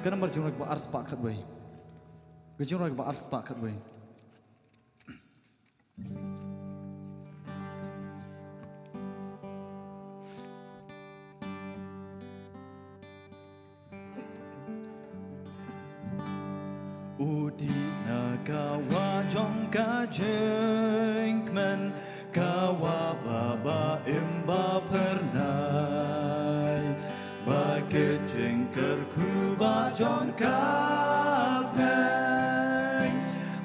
Cái number jumlah ke ars pak kat bay. Cái jumlah ke ars pak kat bay. Udi nagawa jong ka jengkmen kawa baba imba pernai bakit jengker kuba jong kapeng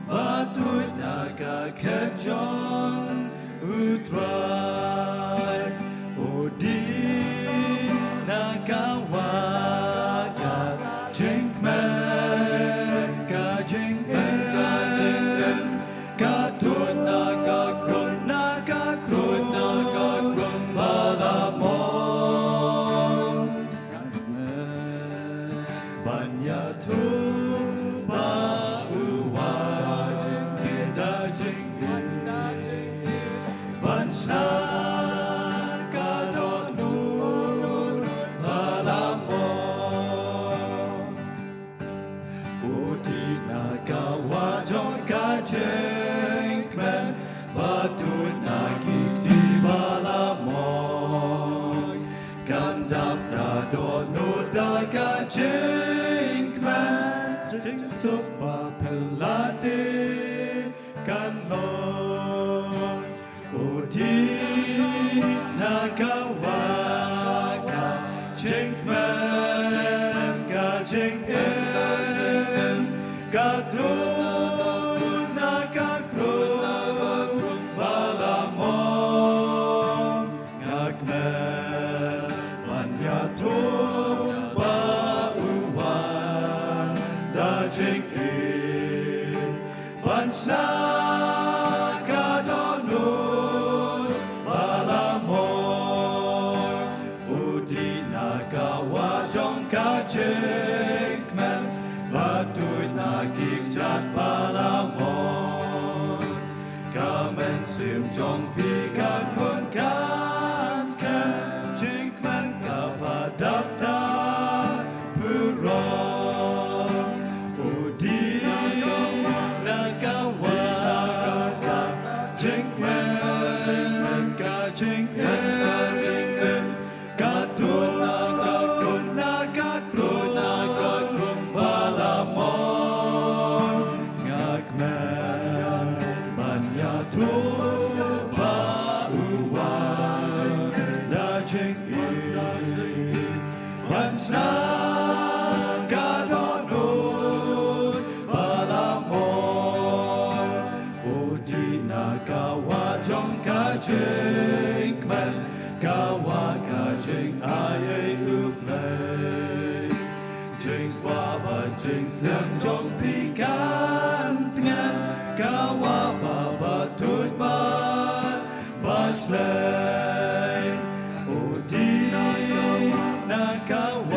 batut naga kejong utrai udi nagawa ka jengkmen Batut nagik di balamon Gandap dadon noda kajengkman Jeng sopa pelate kanlon Udi nagawaka jengkman kajengkman Kadun nagakrun balamon ngakmen manyato bauwan dajing in bansna kadonun balamon udi nagawa jong kajengkmen batut nagik jat balamon kamen sim jong pikan pun kanskan jengkman kapadakta puron udi nagawaka jengkman kajengkman katun nagakrun balamon ngakmen manyato bauwan dajing in bansna kadonun balamon udi nagawa jong kajengkman kawa kajeng ayai uplay jeng baba jeng siang jong pikan tengan kawa baba tut bat baslay udi nagawa